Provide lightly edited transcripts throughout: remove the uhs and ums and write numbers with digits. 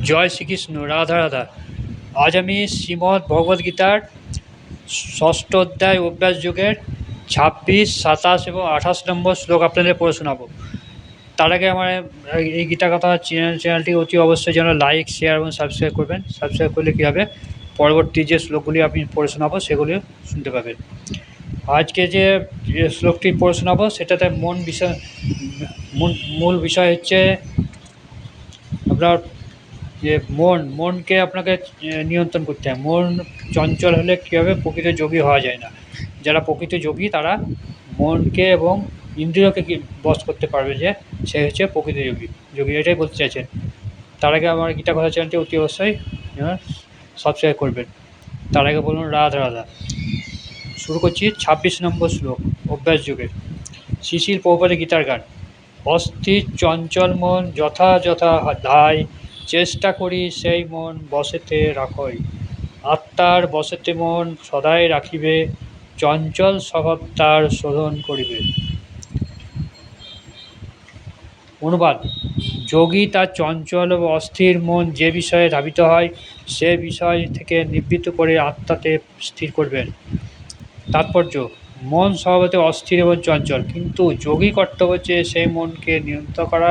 জয় শ্রীকৃষ্ণ, রাধা রাধা। আজ আমি শ্রীমদ্ ভগবদ্গীতার ষষ্ঠ অধ্যায় অভ্যাস যুগের 26, 27 এবং 28 নম্বর শ্লোক আপনাদের পড়ে শোনাবো। তার আগে আমার এই গীতা কথা চ্যানেলটি অতি অবশ্যই যেন লাইক, শেয়ার এবং সাবস্ক্রাইব করবেন। সাবস্ক্রাইব করলে কী হবে, পরবর্তী যে শ্লোকগুলি আমি পড়ে শোনাবো সেগুলি শুনতে পাবেন। আজকে যে শ্লোকটি পড়ে শোনাবো সেটাতে মূল বিষয় হচ্ছে আপনার যে মনকে আপনাকে নিয়ন্ত্রণ করতে হয়। মন চঞ্চল হলে কী হবে, প্রকৃত যোগী হওয়া যায় না। যারা প্রকৃত যোগী তারা মনকে এবং ইন্দ্রিয়কে বশ করতে পারবে, যে সে হচ্ছে প্রকৃত যোগী এটাই বলতে চাইছেন। তার আগে আমার গীতা কথা চ্যানেলটি অতি অবশ্যই সাবস্ক্রাইব করবেন। তার আগে বলুন রাধা রাধা। শুরু করছি 26 নম্বর শ্লোক অভ্যাস যুগের। শিশির প্রভুপাদের গীতার গান। অস্থির চঞ্চল মন যথা যথা ধায়, চেষ্টা করি সেই মন বসেতে রাখই। আত্মার বসেতে মন সদাই রাখিবে, চঞ্চল স্বভাব তার শোধন করিবে। অনুবাদ: যোগী তার চঞ্চল ও অস্থির মন যে বিষয়ে ধাবিত হয় সে বিষয় থেকে নিবৃত্ত করে আত্মাতে স্থির করবেন। তাৎপর্য: মন স্বভাবতই অস্থির এবং চঞ্চল, কিন্তু যোগী কর্তব্য হচ্ছে সেই মনকে নিয়ন্ত্রণ করা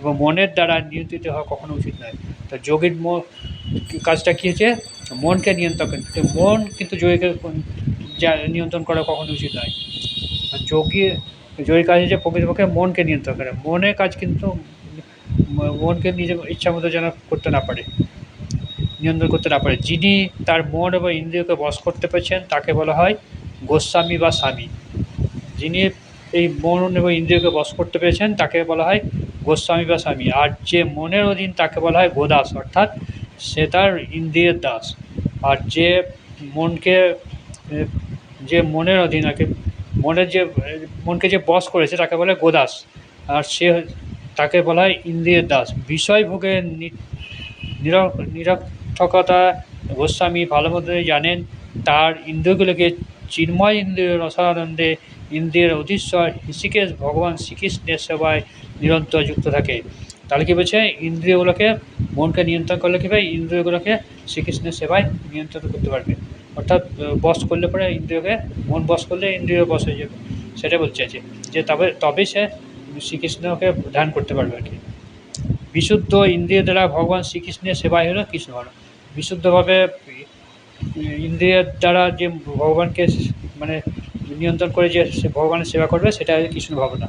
এবং মনের দ্বারা নিয়ন্ত্রিত হওয়া কখনো উচিত নয়। তো যোগীর কাজটা কী হচ্ছে, মনকে নিয়ন্ত্রণ করেন, মন কিন্তু যোগীকে নিয়ন্ত্রণ করা কখনো উচিত নয়। যোগীর কাজ হচ্ছে প্রকৃতপক্ষে মনকে নিয়ন্ত্রণ করে। মনের কাজ কিন্তু মনকে নিজের ইচ্ছা মতো যেন করতে না পারে, নিয়ন্ত্রণ করতে না পারে। যিনি তার মন এবং ইন্দ্রিয়কে বশ করতে পেরেছেন তাকে বলা হয় গোস্বামী বা স্বামী। যিনি এই মন এবং ইন্দ্রিয়কে বশ করতে পেরেছেন তাকে বলা হয় গোস্বামী বা স্বামী। আর যে মনের অধীন তাকে বলা হয় গোদাস, অর্থাৎ সে তার ইন্দ্রিয়ের দাস। আর যে মনের অধীন আর কি, মনকে যে বশ করেছে তাকে বলে গোদাস, আর তাকে বলা হয় ইন্দ্রিয়ের দাস। বিষয় ভোগের নিরর্থকতা গোস্বামী ভালো মতোই জানেন। তার ইন্দ্রিয়গুলোকে চিন্ময় ইন্দ্রিয় রসানন্দে ইন্দ্রিয়ের অধীশ্বর ঋষিকেশ ভগবান শ্রীকৃষ্ণের সেবায় নিরন্তর যুক্ত থাকে। তাহলে কী বলছে, ইন্দ্রিয়গুলোকে, মনকে নিয়ন্ত্রণ করলে কী হবে, ইন্দ্রিয়গুলোকে শ্রীকৃষ্ণের সেবায় নিয়ন্ত্রণ করতে পারবে। অর্থাৎ বশ করলে পরে ইন্দ্রিয়কে, মন বশ করলে ইন্দ্রিয় বশ হয়ে যাবে, সেটা বলতে চাইছে যে তবেই সে শ্রীকৃষ্ণকে ধ্যান করতে পারবে আর কি। বিশুদ্ধ ইন্দ্রিয় দ্বারা ভগবান শ্রীকৃষ্ণের সেবাই হলো কৃষ্ণ ভাবনা। বিশুদ্ধভাবে ইন্দ্রিয়ের দ্বারা যে ভগবানকে মানে নিয়ন্ত্রণ করে যে ভগবানের সেবা করবে সেটা হচ্ছে কৃষ্ণ ভাবনা।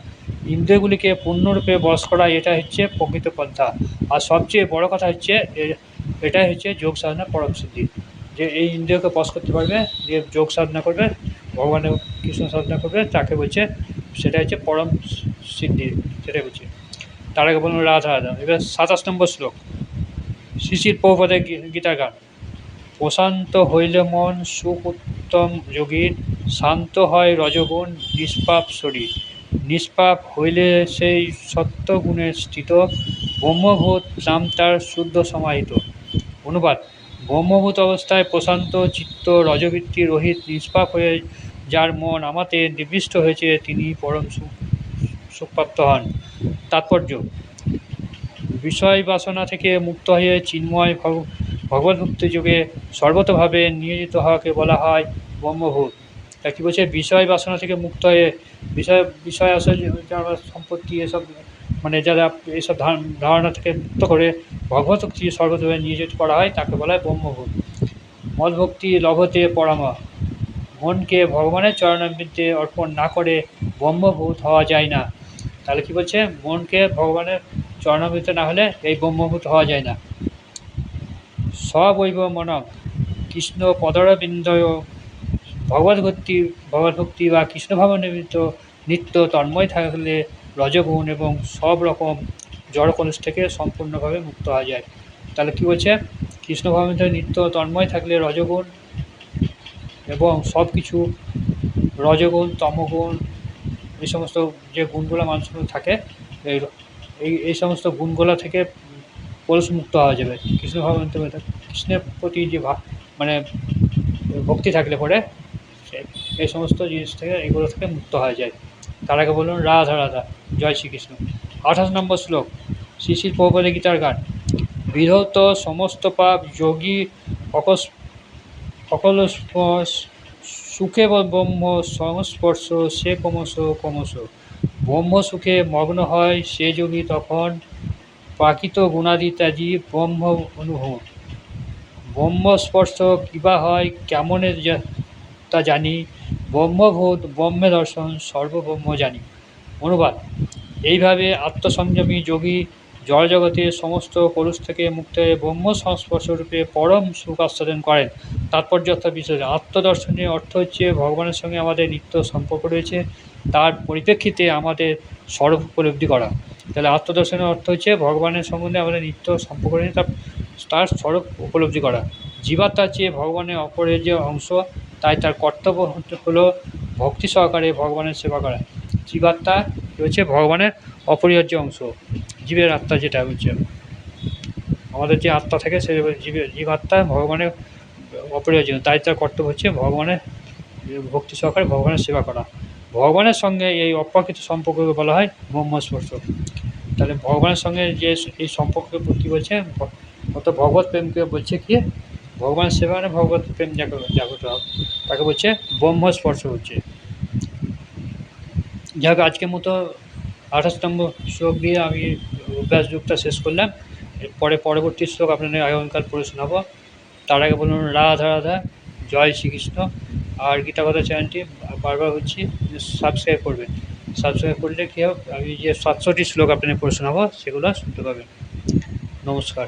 ইন্দ্রিয়গুলিকে পূর্ণরূপে বশ করা, এটা হচ্ছে প্রকৃত পন্থা। আর সবচেয়ে বড় কথা হচ্ছে এটাই হচ্ছে যোগ সাধনা পরম সিদ্ধি। যে এই ইন্দ্রিয়কে বশ করতে পারবে, যে যোগ সাধনা করবে, ভগবানের কৃষ্ণ সাধনা করবে, তাকে বলছে সেটা হচ্ছে পরম সিদ্ধি, সেটাই বলছে। তার আগে বলুন রাধা রাধা। এবার 27 নম্বর শ্লোক শিশির প্রভুপাদের গীতার গান। প্রশান্ত হইলে মন সুখ উত্তম যোগীর, শান্ত হয় রজগুণ নিষ্পাপ শরীর। নিষ্পাপ হইলে সেই সত্যগুণে স্থিত, ব্রহ্মভূত নাম তার শুদ্ধ সমাহিত। অনুবাদ: ব্রহ্মভূত অবস্থায় প্রশান্ত চিত্ত, রজবৃত্তি রহিত, নিষ্পাপ হয়ে যার মন আমাতে নিবিষ্ট হয়েছে তিনি পরম সুখপ্রাপ্ত হন। তাৎপর্য: বিষয় বাসনা থেকে মুক্ত হয়ে চিন্ময় ভগবদ্ভক্তি যুগে সর্বতভাবে নিয়োজিত হওয়াকে বলা হয় ব্রহ্মভূত। তা কী বলছে, বিষয় বাসনা থেকে মুক্ত হয়ে, বিষয় আসলে যারা সম্পত্তি এসব মানে যারা এইসব ধারণা থেকে মুক্ত করে ভগবদ্ভক্তি সর্বতভাবে নিয়োজিত করা হয় তাকে বলা হয় ব্রহ্মভূত। মদভক্তি লভতে পরামা। মনকে ভগবানের চরণামৃতে অর্পণ না করে ব্রহ্মভূত হওয়া যায় না। তাহলে কী বলছে, মনকে ভগবানের চরণামৃত না হলে এই ব্রহ্মভূত হওয়া যায় না। সবৈব মনং কৃষ্ণ পদরবিন্দয়। ভগবদ্ভক্তি বা কৃষ্ণভাবনিমিত্ত নিত্য তন্ময় থাকলে রজগুণ এবং সব রকম জড়কলুষ থেকে সম্পূর্ণভাবে মুক্ত হওয়া যায়। তাহলে কী বলছে, কৃষ্ণভাবনিমিত্ত নিত্য তন্ময় থাকলে রজগুণ এবং সব কিছু, রজগুণ তমগুণ এই সমস্ত যে গুণগুলো মানুষের মধ্যে থাকে, এই সমস্ত গুণগুলো থেকে কলুষমুক্ত হওয়া যাবে। কৃষ্ণের প্রতি যে মানে ভক্তি থাকলে পরে এই সমস্ত জিনিস থেকে, এগুলো থেকে মুক্ত হয়ে যায়। তার আগে বলুন রাধা রাধা। জয় শ্রীকৃষ্ণ। 28 নম্বর শ্লোক শিশির প্রভুপাদের গীতার গান। বিধৌত সমস্ত পাপ যোগী অকস অকল সুখে ব্রহ্ম সংস্পর্শ সে ক্রমশ ক্রমশ ব্রহ্ম সুখে মগ্ন হয় সে যোগী তখন প্রাকৃত গুণাদি ত্যাজি ব্রহ্ম অনুভব ব্রহ্মস্পর্শ কিবা হয় কেমনে তা জানি ব্রহ্মভূত ব্রহ্মে দর্শন সর্বব্রহ্ম জানি। অনুবাদ: এইভাবে আত্মসংযমী যোগী জড়জগতের সমস্ত কলুষ থেকে মুক্ত হয়ে ব্রহ্ম সংস্পর্শরূপে পরম সুখ আস্বাদন করেন। তাৎপর্য অর্থ বিশেষ আত্মদর্শনের অর্থ হচ্ছে ভগবানের সঙ্গে আমাদের নিত্য সম্পর্ক রয়েছে, তার পরিপ্রেক্ষিতে আমাদের স্বরূপ উপলব্ধি করা। তাহলে আত্মদর্শনের অর্থ হচ্ছে ভগবানের সম্বন্ধে আমাদের নিত্য সম্পর্ক রয়েছে, তার স্বরূপ উপলব্ধি করা। জীবাত্মার চেয়ে ভগবানের অপরিহার্য অংশ, তাই তার কর্তব্য হলো ভক্তি সহকারে ভগবানের সেবা করা। জীবাত্মা হচ্ছে ভগবানের অপরিহার্য অংশ, জীবের আত্মা যেটা হচ্ছে আমাদের যে আত্মা থাকে সে জীবাত্মা ভগবানের অপরিহার্য, তাই তার কর্তব্য হচ্ছে ভগবানের ভক্তি সহকারে ভগবানের সেবা করা। ভগবানের সঙ্গে এই অপ্রাকৃত সম্পর্ককে বলা হয় ব্রহ্মস্পর্শ। তাহলে ভগবানের সঙ্গে যে এই সম্পর্ককে কী বলছে, অত ভগবত প্রেমকে বলছে কি, ভগবানের সেবা মানে ভগবত প্রেম জাগ্রত হবে, তাকে বলছে ব্রহ্মস্পর্শ হচ্ছে। যাক, আজকের মতো 28 নম্বর শ্লোক দিয়ে আমি অভ্যাস যুগটা শেষ করলাম। এরপরে পরবর্তী শ্লোক আপনাদের আগামীকাল পড়ে শোনাবো। তার আগে বলুন রাধা রাধা, জয় শ্রীকৃষ্ণ। আর গীতা কথা চ্যানেলটি বারবার হচ্ছে সাবস্ক্রাইব করবেন। সাবস্ক্রাইব করলে কী হবে, আমি যে 700টি শ্লোক আপনাদের পড়ে শোনাবো সেগুলো শুনতে পাবেন। নমস্কার।